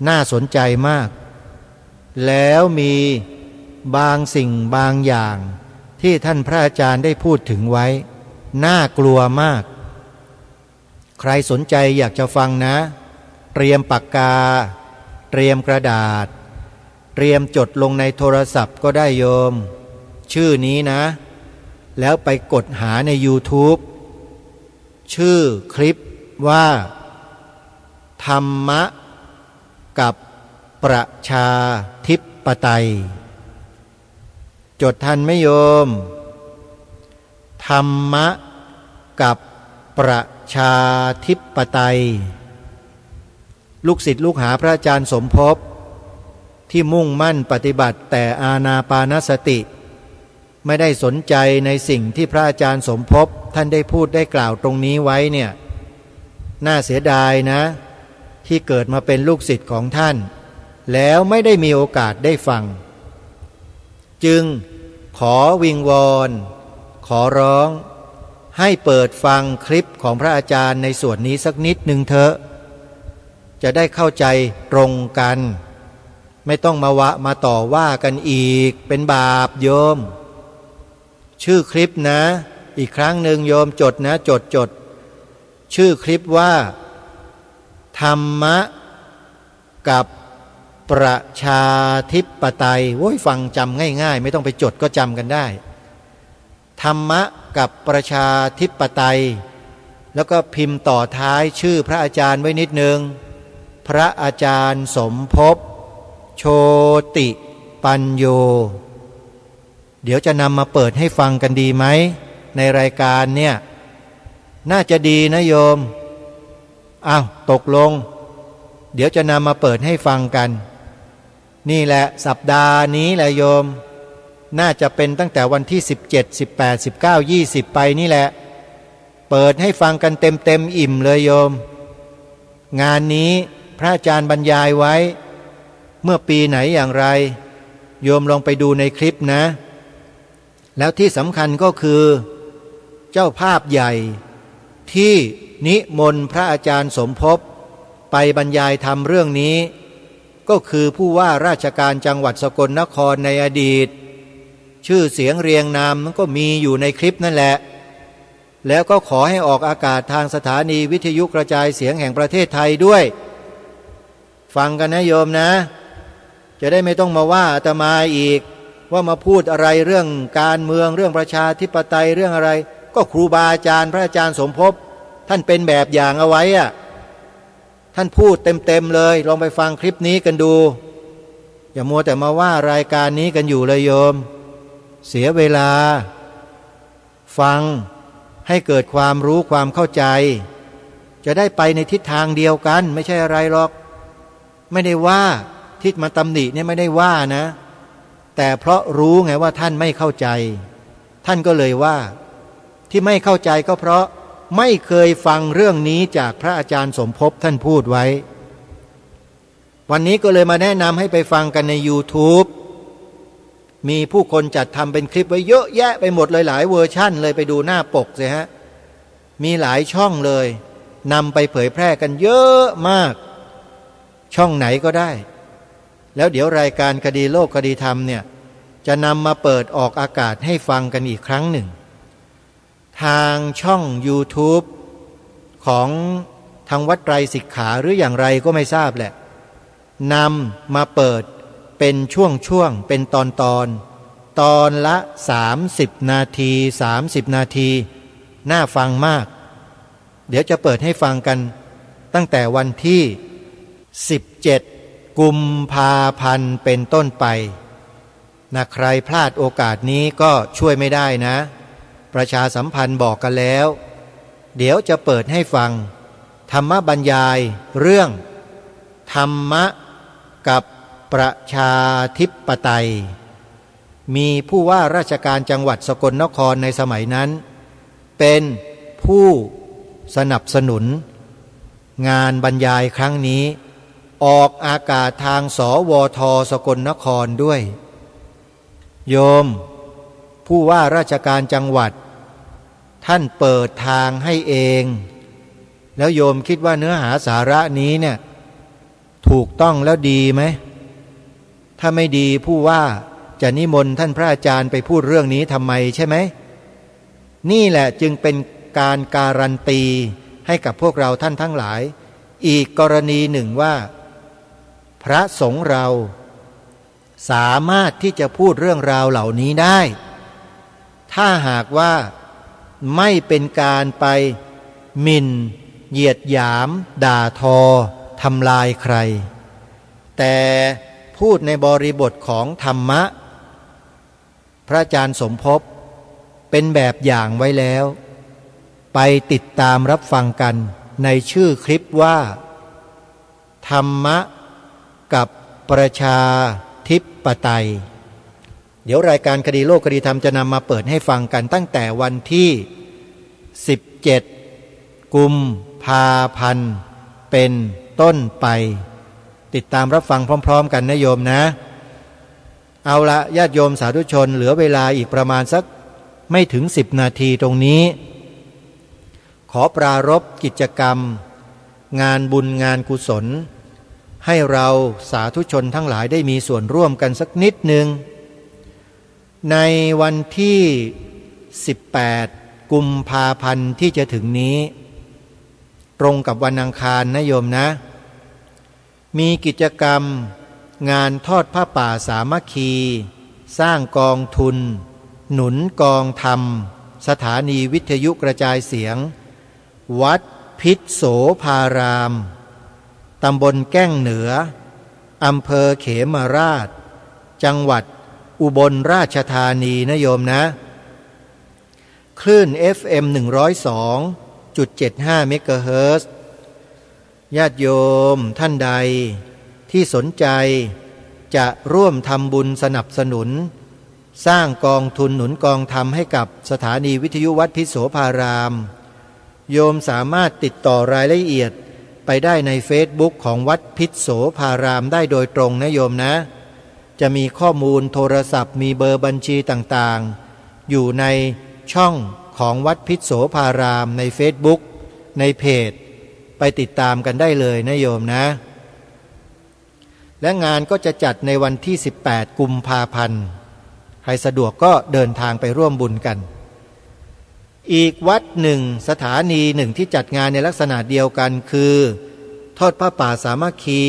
น่าสนใจมากแล้วมีบางสิ่งบางอย่างที่ท่านพระอาจารย์ได้พูดถึงไว้น่ากลัวมากใครสนใจอยากจะฟังนะเตรียมปากกาเตรียมกระดาษเตรียมจดลงในโทรศัพท์ก็ได้โยมชื่อนี้นะแล้วไปกดหาใน YouTube ชื่อคลิปว่าธรรมะกับประชาธิปไตยจดทันไหมโยมธรรมะกับประชาธิปไตยลูกศิษย์ลูกหาพระอาจารย์สมภพที่มุ่งมั่นปฏิบัติแต่อานาปานสติไม่ได้สนใจในสิ่งที่พระอาจารย์สมภพท่านได้พูดได้กล่าวตรงนี้ไว้เนี่ยน่าเสียดายนะที่เกิดมาเป็นลูกศิษย์ของท่านแล้วไม่ได้มีโอกาสได้ฟังจึงขอวิงวอนขอร้องให้เปิดฟังคลิปของพระอาจารย์ในส่วนนี้สักนิดหนึ่งเถอะจะได้เข้าใจตรงกันไม่ต้องมาต่อว่ากันอีกเป็นบาปโยมชื่อคลิปนะอีกครั้งหนึ่งโยมจดนะจดชื่อคลิปว่าธรรมะกับประชาธิปไตยโว้ยฟังจำง่ายๆไม่ต้องไปจดก็จำกันได้ธรรมะกับประชาธิปไตย แล้วก็พิมพ์ต่อท้ายชื่อพระอาจารย์ไว้นิดนึงพระอาจารย์สมภพโชติปัญโยเดี๋ยวจะนำมาเปิดให้ฟังกันดีไหมในรายการเนี่ยน่าจะดีนะโยมอ้าวตกลงเดี๋ยวจะนำมาเปิดให้ฟังกันนี่แหละสัปดาห์นี้แหละโยมน่าจะเป็นตั้งแต่วันที่17 18 19 20ไปนี่แหละเปิดให้ฟังกันเต็มอิ่มเลยโยมงานนี้พระอาจารย์บรรยายไว้เมื่อปีไหนอย่างไรโยมลองไปดูในคลิปนะแล้วที่สำคัญก็คือเจ้าภาพใหญ่ที่นิมนต์พระอาจารย์สมภพไปบรรยายธรรมเรื่องนี้ก็คือผู้ว่าราชการจังหวัดสกลนครในอดีตชื่อเสียงเรียงนามมันก็มีอยู่ในคลิปนั่นแหละแล้วก็ขอให้ออกอากาศทางสถานีวิทยุกระจายเสียงแห่งประเทศไทยด้วยฟังกันนะโยมนะจะได้ไม่ต้องมาว่าอาตมาอีกว่ามาพูดอะไรเรื่องการเมืองเรื่องประชาธิปไตยเรื่องอะไรก็ครูบาอาจารย์พระอาจารย์สมภพท่านเป็นแบบอย่างเอาไว้อะท่านพูดเต็มเลยลองไปฟังคลิปนี้กันดูอย่ามัวแต่มาว่ารายการนี้กันอยู่เลยโยมเสียเวลาฟังให้เกิดความรู้ความเข้าใจจะได้ไปในทิศทางเดียวกันไม่ใช่อะไรหรอกไม่ได้ว่าทิศมาตำหนิเนี่ยไม่ได้ว่านะแต่เพราะรู้ไงว่าท่านไม่เข้าใจท่านก็เลยว่าที่ไม่เข้าใจก็เพราะไม่เคยฟังเรื่องนี้จากพระอาจารย์สมภพท่านพูดไว้วันนี้ก็เลยมาแนะนำให้ไปฟังกันใน YouTube มีผู้คนจัดทำเป็นคลิปไว้เยอะแยะไปหมดเลยหลายเวอร์ชั่นเลยไปดูหน้าปกสิฮะมีหลายช่องเลยนำไปเผยแพร่กันเยอะมากช่องไหนก็ได้แล้วเดี๋ยวรายการคดีโลกคดีธรรมเนี่ยจะนำมาเปิดออกอากาศให้ฟังกันอีกครั้งหนึ่งทางช่อง YouTube ของทางวัดไตรสิกขาหรืออย่างไรก็ไม่ทราบแหละนำมาเปิดเป็นช่วงเป็นตอนละ30 นาที30 นาทีน่าฟังมากเดี๋ยวจะเปิดให้ฟังกันตั้งแต่วันที่17 กุมภาพันธ์เป็นต้นไปนะใครพลาดโอกาสนี้ก็ช่วยไม่ได้นะประชาสัมพันธ์บอกกันแล้วเดี๋ยวจะเปิดให้ฟังธรรมบรรยายเรื่องธรรมะกับประชาธิปไตยมีผู้ว่าราชการจังหวัดสกลนครในสมัยนั้นเป็นผู้สนับสนุนงานบรรยายครั้งนี้ออกอากาศทางสวทสกลนครด้วยโยมผู้ว่าราชการจังหวัดท่านเปิดทางให้เองแล้วโยมคิดว่าเนื้อหาสาระนี้เนี่ยถูกต้องแล้วดีไหมถ้าไม่ดีผู้ว่าจะนิมนต์ท่านพระอาจารย์ไปพูดเรื่องนี้ทำไมใช่ไหมนี่แหละจึงเป็นการการันตีให้กับพวกเราท่านทั้งหลายอีกกรณีหนึ่งว่าพระสงฆ์เราสามารถที่จะพูดเรื่องราวเหล่านี้ได้ถ้าหากว่าไม่เป็นการไปหมิ่นเหยียดหยามด่าทอทำลายใครแต่พูดในบริบทของธรรมะพระอาจารย์สมภพเป็นแบบอย่างไว้แล้วไปติดตามรับฟังกันในชื่อคลิปว่าธรรมะกับประชาธิปไตยเดี๋ยวรายการคดีโลกคดีธรรมจะนำมาเปิดให้ฟังกันตั้งแต่วันที่17 กุมภาพันธ์เป็นต้นไปติดตามรับฟังพร้อมๆกันนะโยมนะเอาละญาติโยมสาธุชนเหลือเวลาอีกประมาณสักไม่ถึง10 นาทีตรงนี้ขอปรารภกิจกรรมงานบุญงานกุศลให้เราสาธุชนทั้งหลายได้มีส่วนร่วมกันสักนิดหนึ่งในวันที่18 กุมภาพันธ์ที่จะถึงนี้ตรงกับวันอังคารนะโยมนะมีกิจกรรมงานทอดผ้าป่าสามัคคีสร้างกองทุนหนุนกองธรรมสถานีวิทยุกระจายเสียง วัดพิษโสภารามตำบลแก้งเหนืออำเภอเขมราชจังหวัดอุบลราชธานีนะโยมนะคลื่น FM 102.75 เมกะเฮิรตซ์ญาติโยมท่านใดที่สนใจจะร่วมทำบุญสนับสนุนสร้างกองทุนหนุนกองธรรมให้กับสถานีวิทยุวัดพิษโสภารามโยมสามารถติดต่อรายละเอียดไปได้ในเฟซบุ๊กของวัดพิษโสภารามได้โดยตรงนะโยมนะจะมีข้อมูลโทรศัพท์มีเบอร์บัญชีต่างๆอยู่ในช่องของวัดพิษโสภารามในเฟซบุ๊กในเพจไปติดตามกันได้เลยนะโยมนะและงานก็จะจัดในวันที่18 กุมภาพันธ์ใครสะดวกก็เดินทางไปร่วมบุญกันอีกวัดหนึ่งสถานีหนึ่งที่จัดงานในลักษณะเดียวกันคือทอดผ้าป่าสามัคคี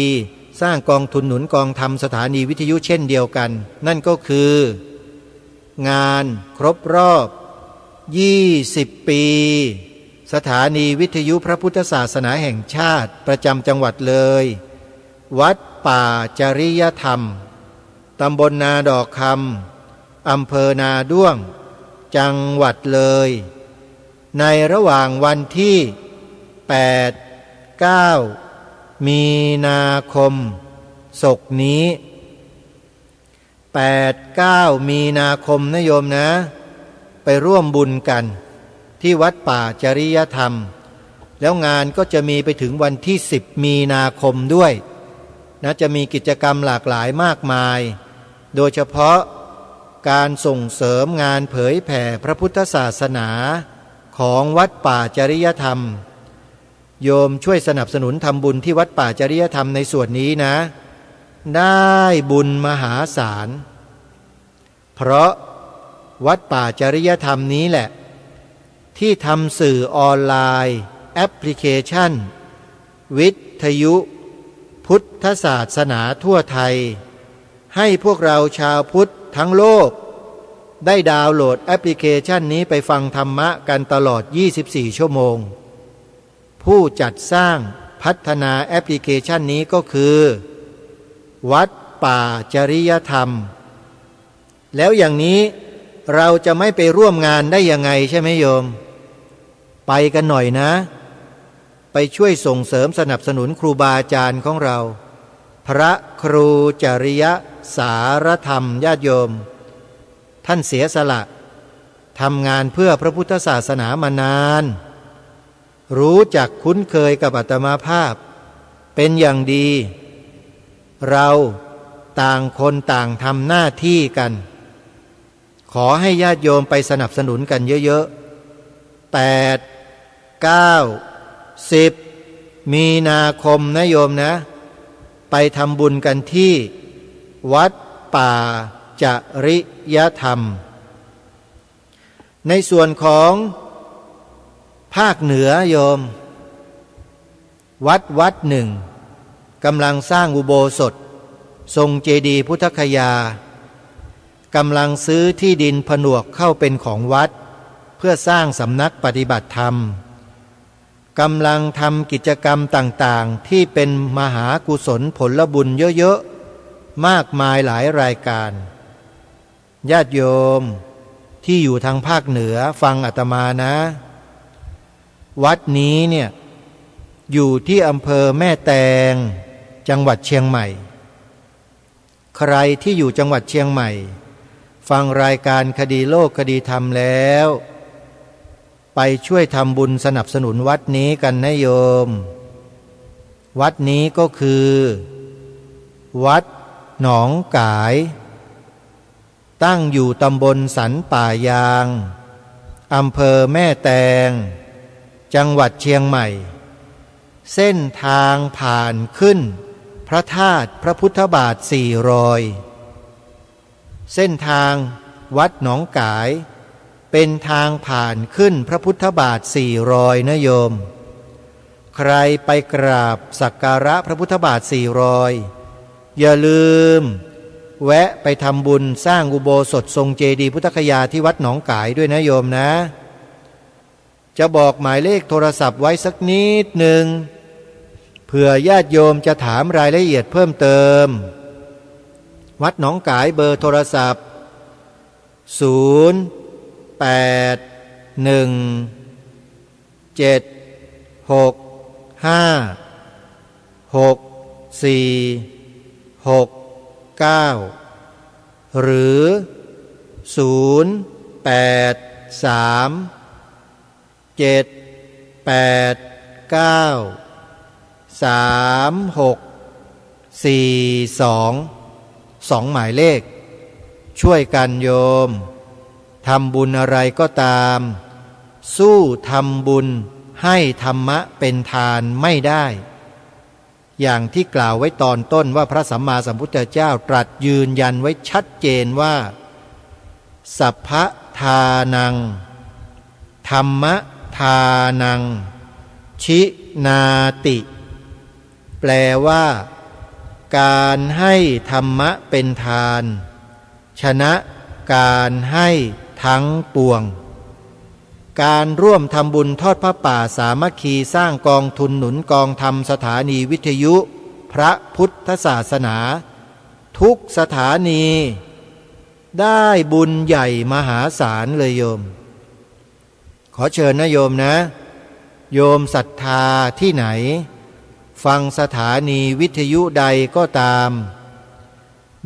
สร้างกองทุนหนุนกองธรรมสถานีวิทยุเช่นเดียวกันนั่นก็คืองานครบรอบ20 ปีสถานีวิทยุพระพุทธศาสนาแห่งชาติประจำจังหวัดเลยวัดป่าจริยธรรมตำบลนาดอกคำอำเภอนาด้วงจังหวัดเลยในระหว่างวันที่8 9 มีนาคมศกนี้8 9 มีนาคมนะโยมนะไปร่วมบุญกันที่วัดป่าจริยธรรมแล้วงานก็จะมีไปถึงวันที่10 มีนาคมด้วยนะจะมีกิจกรรมหลากหลายมากมายโดยเฉพาะการส่งเสริมงานเผยแผ่พระพุทธศาสนาของวัดป่าจริยธรรมโยมช่วยสนับสนุนทำบุญที่วัดป่าจริยธรรมในส่วนนี้นะได้บุญมหาศาลเพราะวัดป่าจริยธรรมนี้แหละที่ทำสื่อออนไลน์แอปพลิเคชันวิทยุพุทธศาสนาทั่วไทยให้พวกเราชาวพุทธทั้งโลกได้ดาวน์โหลดแอปพลิเคชันนี้ไปฟังธรรมะกันตลอด24 ชั่วโมงผู้จัดสร้างพัฒนาแอปพลิเคชันนี้ก็คือวัดป่าจริยธรรมแล้วอย่างนี้เราจะไม่ไปร่วมงานได้ยังไงใช่ไหมโยมไปกันหน่อยนะไปช่วยส่งเสริมสนับสนุนครูบาอาจารย์ของเราพระครูจริยสารธรรมญาติโยมท่านเสียสละทำงานเพื่อพระพุทธศาสนามานานรู้จักคุ้นเคยกับอาตมาภาพเป็นอย่างดีเราต่างคนต่างทำหน้าที่กันขอให้ญาติโยมไปสนับสนุนกันเยอะๆ8 9 10 มีนาคมนะโยมนะไปทำบุญกันที่วัดป่าจริยธรรมในส่วนของภาคเหนือโยมวัดหนึ่งกำลังสร้างอุโบสถทรงเจดีย์พุทธคยากำลังซื้อที่ดินผนวกเข้าเป็นของวัดเพื่อสร้างสำนักปฏิบัติธรรมกำลังทำกิจกรรมต่างๆที่เป็นมหากุศลผลบุญเยอะๆมากมายหลายรายการญาติโยมที่อยู่ทางภาคเหนือฟังอาตมานะวัดนี้เนี่ยอยู่ที่อำเภอแม่แตงจังหวัดเชียงใหม่ใครที่อยู่จังหวัดเชียงใหม่ฟังรายการคดีโลกคดีธรรมแล้วไปช่วยทำบุญสนับสนุนวัดนี้กันนะโยมวัดนี้ก็คือวัดหนองกายตั้งอยู่ตำบลสันป่ายางอำเภอแม่แตงจังหวัดเชียงใหม่เส้นทางผ่านขึ้นพระธาตุพระพุทธบาท400เส้นทางวัดหนองกายเป็นทางผ่านขึ้นพระพุทธบาท400นะโยมใครไปกราบสักการะพระพุทธบาท400อย่าลืมแวะไปทำบุญสร้างอุโบสถทรงเจดีย์พุทธคยาที่วัดหนองกายด้วยนะโยมนะ จะบอกหมายเลขโทรศัพท์ไว้สักนิดหนึ่งเผื่อญาติโยมจะถามรายละเอียดเพิ่มเติมวัดหนองกายเบอร์โทรศัพท์0817656469หรือ0837893642หมายเลขช่วยกันโยมทำบุญอะไรก็ตามสู้ทำบุญให้ธรรมะเป็นทานไม่ได้อย่างที่กล่าวไว้ตอนต้นว่าพระสัมมาสัมพุทธเจ้าตรัสยืนยันไว้ชัดเจนว่าสัพพทานังธรรมทานังชินาติแปลว่าการให้ธรรมะเป็นทานชนะการให้ทั้งปวงการร่วมทำบุญทอดพระป่าสามัคคีสร้างกองทุนหนุนกองธรรมสถานีวิทยุพระพุทธศาสนาทุกสถานีได้บุญใหญ่มหาศาลเลยโยมขอเชิญนะโยมนะโยมศรัทธาที่ไหนฟังสถานีวิทยุใดก็ตาม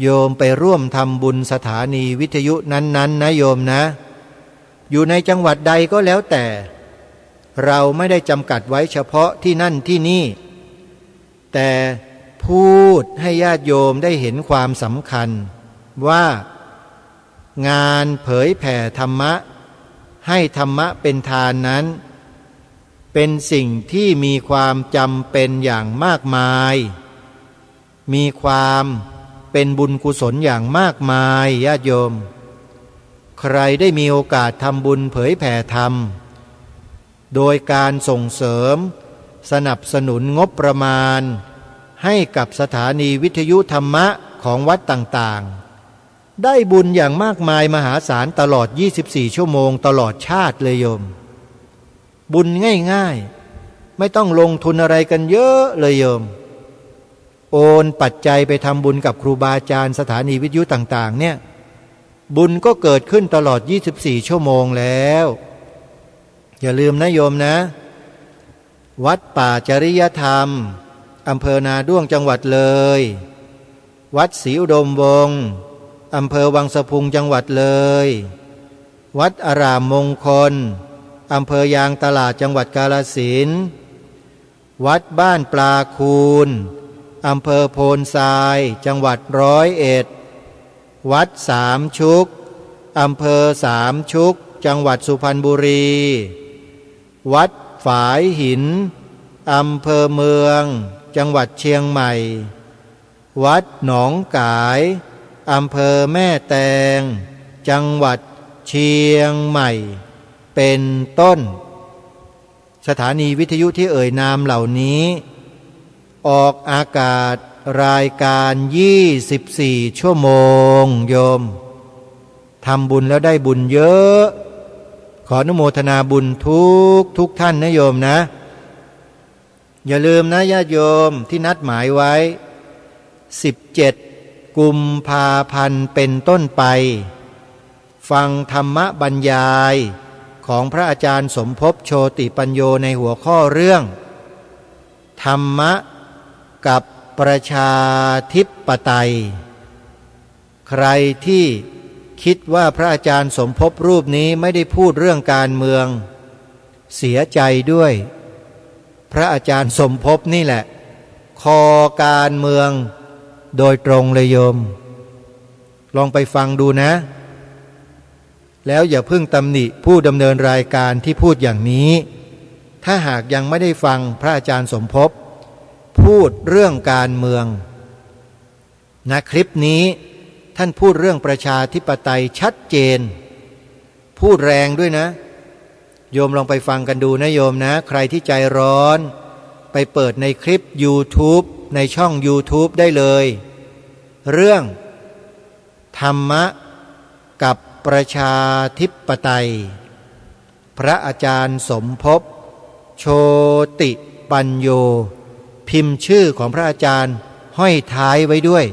โยมไปร่วมทำบุญสถานีวิทยุนั้นๆนะโยมนะอยู่ในจังหวัดใดก็แล้วแต่เราไม่ได้จำกัดไว้เฉพาะที่นั่นที่นี่แต่พูดให้ญาติโยมได้เห็นความสำคัญว่างานเผยแผ่ธรรมะให้ธรรมะเป็นทานนั้นเป็นสิ่งที่มีความจำเป็นอย่างมากมายมีความเป็นบุญกุศลอย่างมากมายญาติโยมใครได้มีโอกาสทำบุญเผยแผ่ธรรมโดยการส่งเสริมสนับสนุนงบประมาณให้กับสถานีวิทยุธรรมะของวัดต่างๆได้บุญอย่างมากมายมหาศาลตลอด24ชั่วโมงตลอดชาติเลยโยมบุญง่ายๆไม่ต้องลงทุนอะไรกันเยอะเลยโยมโอนปัจจัยไปทำบุญกับครูบาอาจารย์สถานีวิทยุต่างๆเนี่ยบุญก็เกิดขึ้นตลอด24ชั่วโมงแล้วอย่าลืมนะโยมนะวัดป่าจริยธรรมอำเภอนาด้วงจังหวัดเลยวัดศรีอุดมวงศ์อำเภอวังสะพุงจังหวัดเลยวัดอารามมงคลอำเภอยางตลาดจังหวัดกาฬสินธุ์วัดบ้านปลาคูนอำเภอโพนทรายจังหวัด101วัดสามชุกอำเภอสามชุกจังหวัดสุพรรณบุรีวัดฝายหินอำเภอเมืองจังหวัดเชียงใหม่วัดหนองกายอำเภอแม่แตงจังหวัดเชียงใหม่เป็นต้นสถานีวิทยุที่เอ่ยนามเหล่านี้ออกอากาศรายการ24ชั่วโมงโยมทำบุญแล้วได้บุญเยอะขออนุโมทนาบุญทุกท่านนะโยมนะอย่าลืมนะญาติโยมที่นัดหมายไว้17กุมภาพันธ์เป็นต้นไปฟังธรรมบรรยายของพระอาจารย์สมภพโชติปัญโยในหัวข้อเรื่องธรรมะกับประชาธิปไตยใครที่คิดว่าพระอาจารย์สมภพรูปนี้ไม่ได้พูดเรื่องการเมืองเสียใจด้วยพระอาจารย์สมภพนี่แหละคอการเมืองโดยตรงเลยโยมลองไปฟังดูนะแล้วอย่าเพิ่งตำหนิผู้ดำเนินรายการที่พูดอย่างนี้ถ้าหากยังไม่ได้ฟังพระอาจารย์สมภพพูดเรื่องการเมืองนะคลิปนี้ท่านพูดเรื่องประชาธิปไตยชัดเจนพูดแรงด้วยนะโยมลองไปฟังกันดูนะโยมนะใครที่ใจร้อนไปเปิดในคลิป YouTube ในช่อง YouTube ได้เลยเรื่องธรรมะกับประชาธิปไตย พระอาจารย์สมภพโชติปัญโยพิมพ์ชื่อของพระอาจารย์ห้อยท้ายไว้ด้วย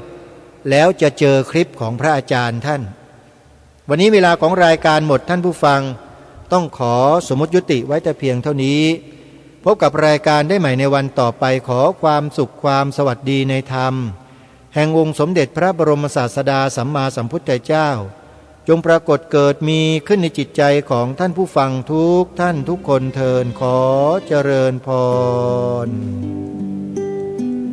แล้วจะเจอคลิปของพระอาจารย์ท่านวันนี้เวลาของรายการหมดท่านผู้ฟังต้องขอสมมติยุติไว้แต่เพียงเท่านี้พบกับรายการได้ใหม่ในวันต่อไปขอความสุขความสวัสดีในธรรมแห่งองค์สมเด็จพระบรมศาสดาสัมมาสัมพุทธเจ้าจงปรากฏเกิดมีขึ้นในจิตใจของท่านผู้ฟังทุกท่านทุกคนเทินขอเจริญพร